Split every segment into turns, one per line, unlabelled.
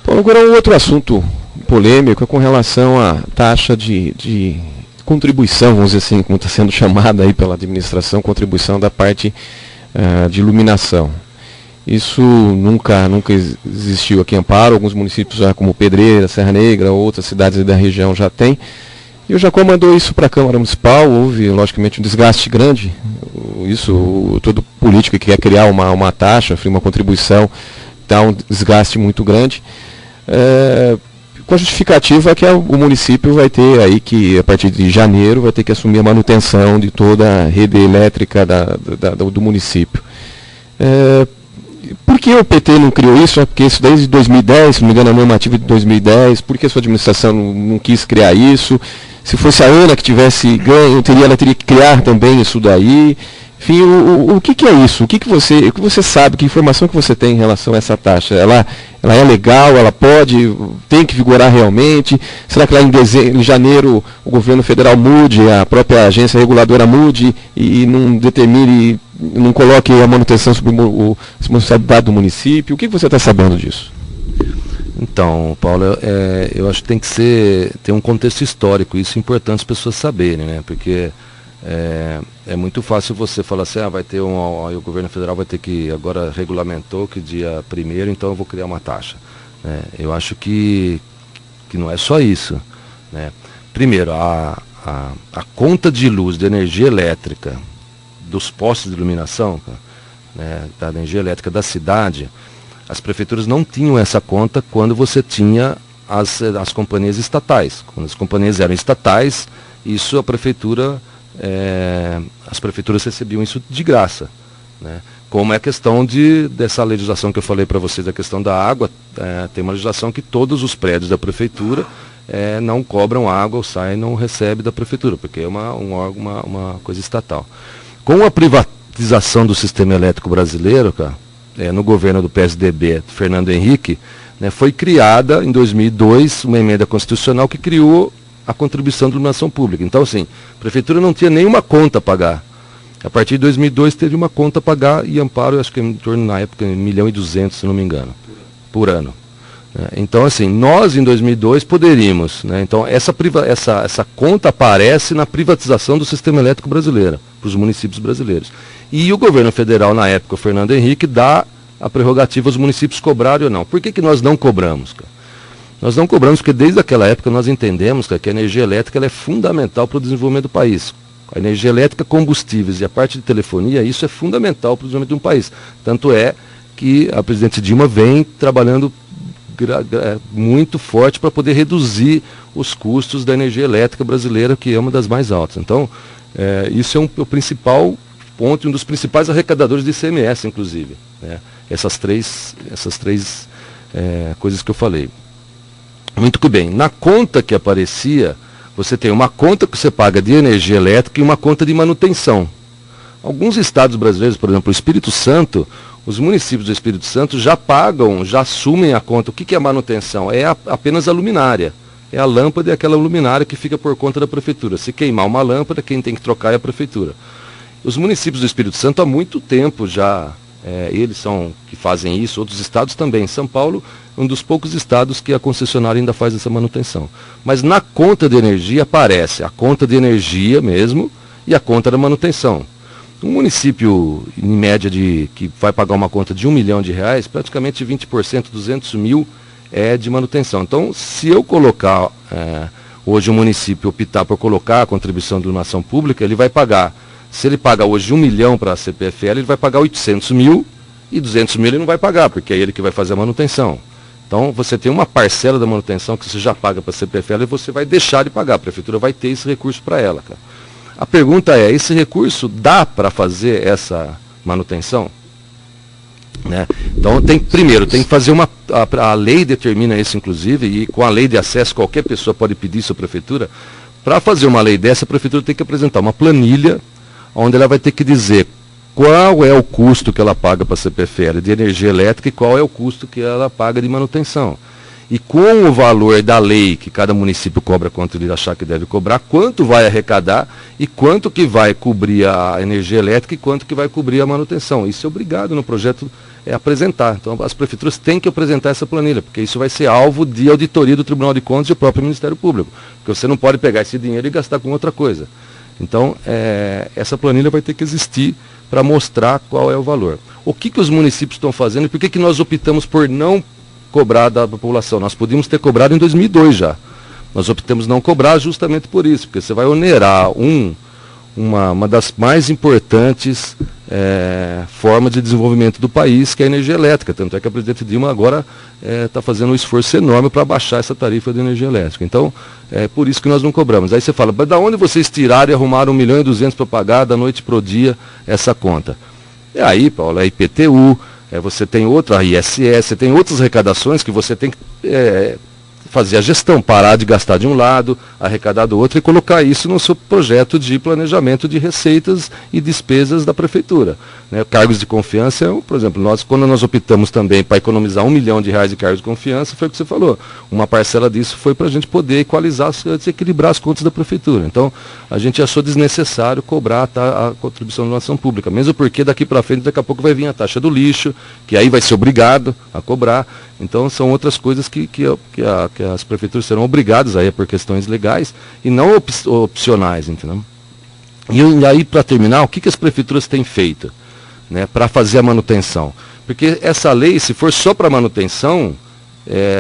Bom, agora um outro assunto polêmico é com relação à taxa de contribuição, vamos dizer assim, como está sendo chamada aí pela administração, contribuição da parte de iluminação. Isso nunca existiu aqui em Amparo, alguns municípios já como Pedreira, Serra Negra, outras cidades da região já tem. E o Jacó mandou isso para a Câmara Municipal, houve logicamente um desgaste grande, todo político que quer criar uma taxa, uma contribuição, dá um desgaste muito grande. Com a justificativa que o município vai ter aí que, a partir de janeiro, vai ter que assumir a manutenção de toda a rede elétrica do município. Por que o PT não criou isso? Porque isso desde 2010, se não me engano, a normativa de 2010, por que a sua administração não quis criar isso? Se fosse a Ana que tivesse ganho, ela teria que criar também isso daí. Enfim, o que é isso? O que você sabe, que informação que você tem em relação a essa taxa? Ela é legal, ela tem que vigorar realmente? Será que lá em janeiro o governo federal mude, a própria agência reguladora mude e não determine, não coloque a manutenção sobre a responsabilidade do município? O que você está sabendo disso?
Então, Paulo, eu acho que tem um contexto histórico, isso é importante as pessoas saberem, né? Porque é muito fácil você falar assim, vai ter o governo federal vai ter que, agora regulamentou que dia 1º, então eu vou criar uma taxa. Eu acho que não é só isso, né? Primeiro, a conta de luz, de energia elétrica, dos postos de iluminação, né, da energia elétrica da cidade, as prefeituras não tinham essa conta quando você tinha as companhias estatais. Quando as companhias eram estatais, isso a prefeitura... as prefeituras recebiam isso de graça, né? Como é a questão dessa legislação que eu falei para vocês, a questão da água, tem uma legislação que todos os prédios da prefeitura não cobram água, ou saem, não recebe da prefeitura, porque é uma coisa estatal. Com a privatização do sistema elétrico brasileiro, no governo do PSDB, Fernando Henrique, né, foi criada em 2002 uma emenda constitucional que criou a contribuição de iluminação pública. Então, assim, a prefeitura não tinha nenhuma conta a pagar. A partir de 2002 teve uma conta a pagar e Amparo, acho que em torno, na época, 1.200.000, se não me engano, por ano. Então, assim, nós em 2002 poderíamos, né? Então, essa conta aparece na privatização do sistema elétrico brasileiro, para os municípios brasileiros. E o governo federal, na época, o Fernando Henrique, dá a prerrogativa aos municípios cobrarem ou não. Por que nós não cobramos, Nós não cobramos porque desde aquela época nós entendemos que a energia elétrica ela é fundamental para o desenvolvimento do país. A energia elétrica, combustíveis e a parte de telefonia, isso é fundamental para o desenvolvimento de um país. Tanto é que a presidente Dilma vem trabalhando muito forte para poder reduzir os custos da energia elétrica brasileira, que é uma das mais altas. Então, isso é o principal ponto, um dos principais arrecadadores de ICMS, inclusive, né? Essas três coisas que eu falei. Muito que bem. Na conta que aparecia, você tem uma conta que você paga de energia elétrica e uma conta de manutenção. Alguns estados brasileiros, por exemplo, o Espírito Santo, os municípios do Espírito Santo já pagam, já assumem a conta. O que é manutenção? É apenas a luminária. É a lâmpada e aquela luminária que fica por conta da prefeitura. Se queimar uma lâmpada, quem tem que trocar é a prefeitura. Os municípios do Espírito Santo há muito tempo já, eles são que fazem isso, outros estados também. São Paulo, um dos poucos estados que a concessionária ainda faz essa manutenção. Mas na conta de energia aparece a conta de energia mesmo e a conta da manutenção. Um município, em média, que vai pagar uma conta de R$1 milhão, praticamente 20%, 200 mil é de manutenção. Então, se eu colocar, hoje o município optar por colocar a contribuição de iluminação pública, ele vai pagar, se ele paga hoje R$1 milhão para a CPFL, ele vai pagar 800 mil e 200 mil ele não vai pagar, porque é ele que vai fazer a manutenção. Então, você tem uma parcela da manutenção que você já paga para a CPFL e você vai deixar de pagar. A prefeitura vai ter esse recurso para ela, cara. A pergunta é, esse recurso dá para fazer essa manutenção? Né? Então, primeiro, tem que fazer a lei determina isso, inclusive, e com a lei de acesso, qualquer pessoa pode pedir isso à prefeitura. Para fazer uma lei dessa, a prefeitura tem que apresentar uma planilha, onde ela vai ter que dizer qual é o custo que ela paga para a CPFL de energia elétrica e qual é o custo que ela paga de manutenção. E com o valor da lei que cada município cobra quanto ele achar que deve cobrar, quanto vai arrecadar e quanto que vai cobrir a energia elétrica e quanto que vai cobrir a manutenção. Isso é obrigado no projeto apresentar. Então as prefeituras têm que apresentar essa planilha, porque isso vai ser alvo de auditoria do Tribunal de Contas e do próprio Ministério Público. Porque você não pode pegar esse dinheiro e gastar com outra coisa. Então, essa planilha vai ter que existir para mostrar qual é o valor. O que os municípios estão fazendo e por que nós optamos por não cobrar da população? Nós podíamos ter cobrado em 2002 já. Nós optamos não cobrar justamente por isso, porque você vai onerar uma das mais importantes formas de desenvolvimento do país, que é a energia elétrica. Tanto é que a presidente Dilma agora está fazendo um esforço enorme para baixar essa tarifa de energia elétrica. Então, é por isso que nós não cobramos. Aí você fala, mas da onde vocês tiraram e arrumaram 1.200.000 para pagar da noite para o dia essa conta? E aí, Paulo, é IPTU, você tem outra, a ISS, você tem outras arrecadações que você tem que fazer a gestão, parar de gastar de um lado, arrecadar do outro e colocar isso no seu projeto de planejamento de receitas e despesas da prefeitura. Né? Cargos de confiança, por exemplo, quando nós optamos também para economizar R$1 milhão de cargos de confiança, foi o que você falou. Uma parcela disso foi para a gente poder equalizar, desequilibrar as contas da prefeitura. Então, a gente achou desnecessário cobrar a contribuição de doação pública, mesmo porque daqui para frente, daqui a pouco vai vir a taxa do lixo, que aí vai ser obrigado a cobrar. Então, são outras coisas que as prefeituras serão obrigadas aí por questões legais e não opcionais, entendeu? E aí, para terminar, o que as prefeituras têm feito, né, para fazer a manutenção? Porque essa lei, se for só para manutenção,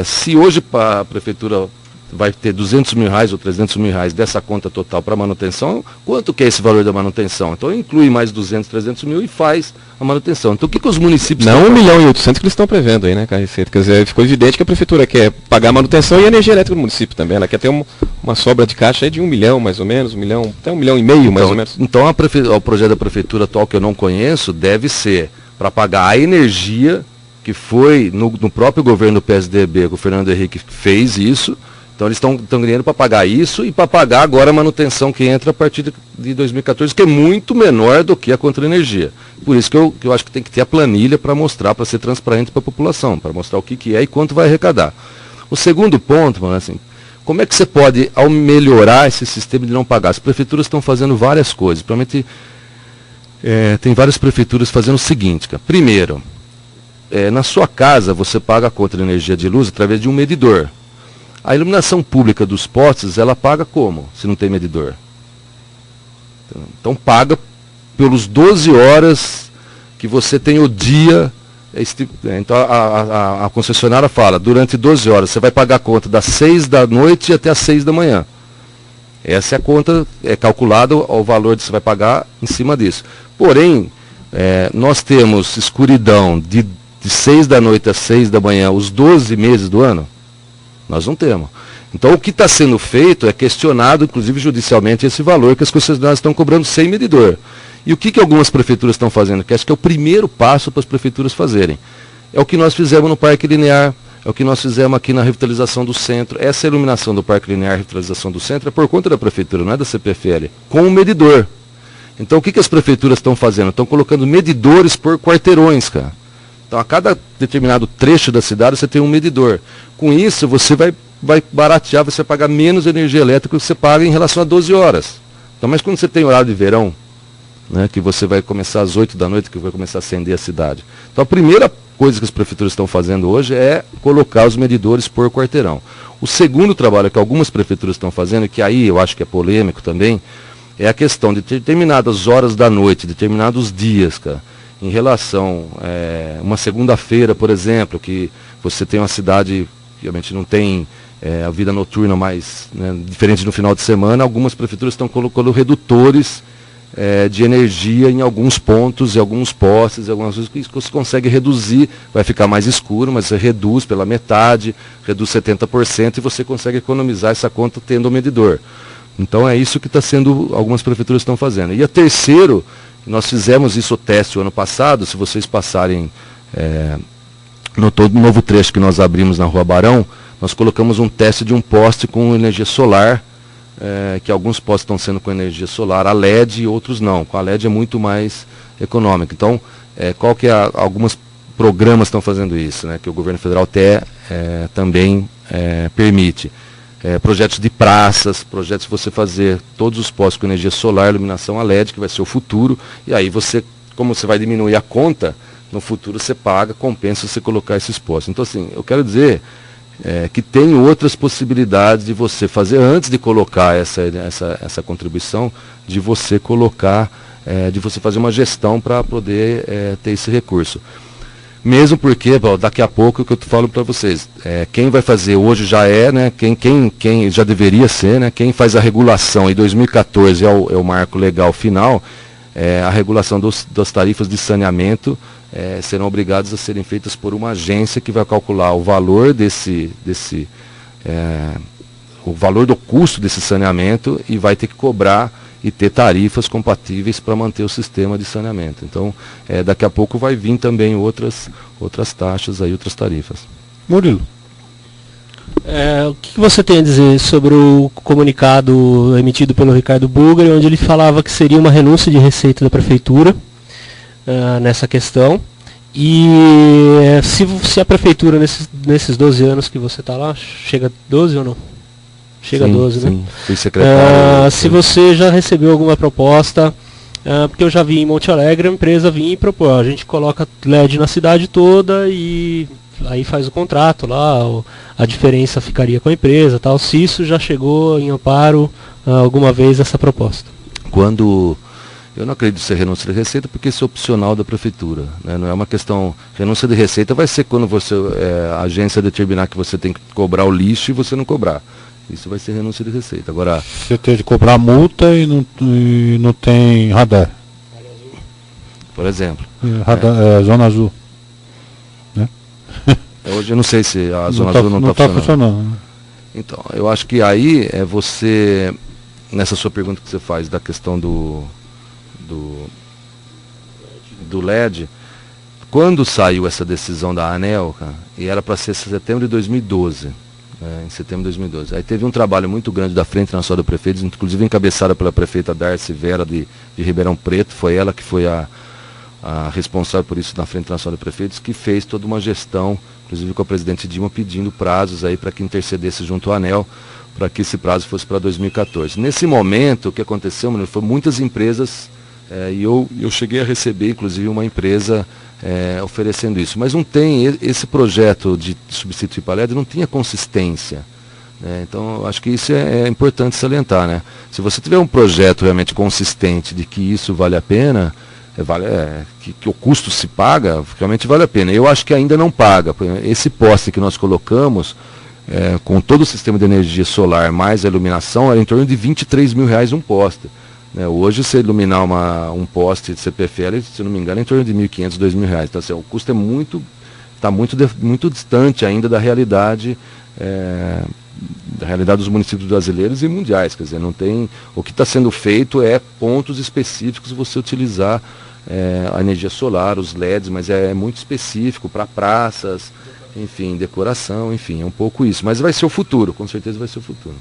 se hoje a prefeitura vai ter R$200 mil ou R$300 mil dessa conta total para manutenção, quanto que é esse valor da manutenção? Então inclui mais 200, 300 mil e faz a manutenção. Então o que os municípios...
Não 1.800.000 que eles estão prevendo aí, né, Receita? Quer dizer, ficou evidente que a prefeitura quer pagar a manutenção e a energia elétrica do município também. Ela quer ter uma sobra de caixa aí de 1 milhão, mais ou menos, 1 milhão, até 1,5 milhão, mais ou menos.
Então o projeto da prefeitura atual, que eu não conheço, deve ser para pagar a energia que foi no próprio governo do PSDB, que o Fernando Henrique fez isso. Então eles estão ganhando para pagar isso e para pagar agora a manutenção que entra a partir de 2014, que é muito menor do que a contra-energia. Por isso que eu acho que tem que ter a planilha para mostrar, para ser transparente para a população, para mostrar o que é e quanto vai arrecadar. O segundo ponto, mano, assim, como é que você pode, ao melhorar esse sistema de não pagar? As prefeituras estão fazendo várias coisas. Provavelmente tem várias prefeituras fazendo o seguinte, cara. Primeiro, na sua casa você paga a conta de energia de luz através de um medidor. A iluminação pública dos postes, ela paga como, se não tem medidor? Então paga pelos 12 horas que você tem o dia. Então a concessionária fala, durante 12 horas você vai pagar a conta das 6 da noite até as 6 da manhã. Essa é a conta, é calculado o valor que você vai pagar em cima disso. Porém, nós temos escuridão de 6 da noite às 6 da manhã os 12 meses do ano. Nós não temos. Então o que está sendo feito é questionado, inclusive judicialmente, esse valor que as concessionárias estão cobrando sem medidor. E o que algumas prefeituras estão fazendo? Que acho que é o primeiro passo para as prefeituras fazerem. É o que nós fizemos no Parque Linear, é o que nós fizemos aqui na revitalização do centro. Essa iluminação do Parque Linear, revitalização do centro, é por conta da prefeitura, não é da CPFL, com um medidor. Então o que as prefeituras estão fazendo? Estão colocando medidores por quarteirões, cara. Então, a cada determinado trecho da cidade, você tem um medidor. Com isso, você vai baratear, você vai pagar menos energia elétrica que você paga em relação a 12 horas. Então, mas quando você tem horário de verão, né, que você vai começar às 8 da noite, que vai começar a acender a cidade. Então, a primeira coisa que as prefeituras estão fazendo hoje é colocar os medidores por quarteirão. O segundo trabalho que algumas prefeituras estão fazendo, que aí eu acho que é polêmico também, é a questão de determinadas horas da noite, determinados dias, cara, em relação a uma segunda-feira, por exemplo, que você tem uma cidade que realmente não tem a vida noturna mais, né, diferente no final de semana, algumas prefeituras estão colocando redutores de energia em alguns pontos, em alguns postes, algumas coisas que você consegue reduzir, vai ficar mais escuro, mas você reduz pela metade, reduz 70% e você consegue economizar essa conta tendo o medidor. Então é isso que algumas prefeituras estão fazendo. E a terceiro, nós fizemos isso o teste o ano passado, se vocês passarem no todo novo trecho que nós abrimos na Rua Barão, nós colocamos um teste de um poste com energia solar, que alguns postes estão sendo com energia solar a LED e outros não. Com a LED é muito mais econômico. Então, qual que é alguns programas estão fazendo isso, né, que o governo federal até também permite. Projetos de praças, projetos de você fazer todos os postes com energia solar, iluminação a LED, que vai ser o futuro, e aí como você vai diminuir a conta, no futuro você paga, compensa você colocar esses postes. Então assim, eu quero dizer que tem outras possibilidades de você fazer, antes de colocar essa contribuição, de você colocar, de você fazer uma gestão para poder ter esse recurso. Mesmo porque, daqui a pouco, o que eu falo para vocês, quem vai fazer hoje já né, quem já deveria ser, né, quem faz a regulação, em 2014 é o marco legal final, a regulação das tarifas de saneamento serão obrigadas a serem feitas por uma agência que vai calcular o valor o valor do custo desse saneamento e vai ter que cobrar e ter tarifas compatíveis para manter o sistema de saneamento. Então, daqui a pouco vai vir também outras taxas, aí, outras tarifas.
Murilo.
O que você tem a dizer sobre o comunicado emitido pelo Ricardo Bulgari, onde ele falava que seria uma renúncia de receita da prefeitura nessa questão? E se a prefeitura, nesses 12 anos que você está lá, chega a 12 ou não? Chega a 12, sim, né?
Fui secretário.
Se você já recebeu alguma proposta, porque eu já vi em Monte Alegre a empresa vir e propor, a gente coloca LED na cidade toda e aí faz o contrato lá, a diferença ficaria com a empresa, tal. Se isso já chegou em amparo alguma vez essa proposta?
Eu não acredito ser renúncia de receita, porque isso é opcional da prefeitura, né? Não é uma questão. Renúncia de receita vai ser quando a agência determinar que você tem que cobrar o lixo e você não cobrar. Isso vai ser renúncia de receita. Agora,
você tem de cobrar multa e não tem radar.
Por exemplo.
Zona Azul. Né?
Hoje eu não sei se a Zona Azul não está funcionando. Né? Então, eu acho que aí você, nessa sua pergunta que você faz da questão do LED, quando saiu essa decisão da ANEEL, e era para ser em setembro de 2012, em setembro de 2012. Aí teve um trabalho muito grande da Frente Nacional de Prefeitos, inclusive encabeçada pela prefeita Darcy Vera de Ribeirão Preto, foi ela que foi a responsável por isso na Frente Nacional de Prefeitos, que fez toda uma gestão, inclusive com a presidente Dilma, pedindo prazos aí para que intercedesse junto ao ANEEL, para que esse prazo fosse para 2014. Nesse momento, o que aconteceu, mano, foi muitas empresas, e eu cheguei a receber, inclusive, uma empresa oferecendo isso. Mas não tem, esse projeto de substituir para LED não tinha consistência. Então, eu acho que isso é importante salientar, né? Se você tiver um projeto realmente consistente de que isso vale a pena, que o custo se paga, realmente vale a pena. Eu acho que ainda não paga. Esse poste que nós colocamos, com todo o sistema de energia solar mais a iluminação, era em torno de R$23 mil um poste. Hoje, você iluminar um poste de CPFL, se não me engano, é em torno de R$1.500, R$2.000. Então, assim, o custo está muito distante ainda da realidade dos municípios brasileiros e mundiais. Quer dizer, não tem, o que está sendo feito é pontos específicos você utilizar a energia solar, os LEDs, mas é muito específico para praças, enfim, decoração, enfim, é um pouco isso. Mas vai ser o futuro, com certeza vai ser o futuro.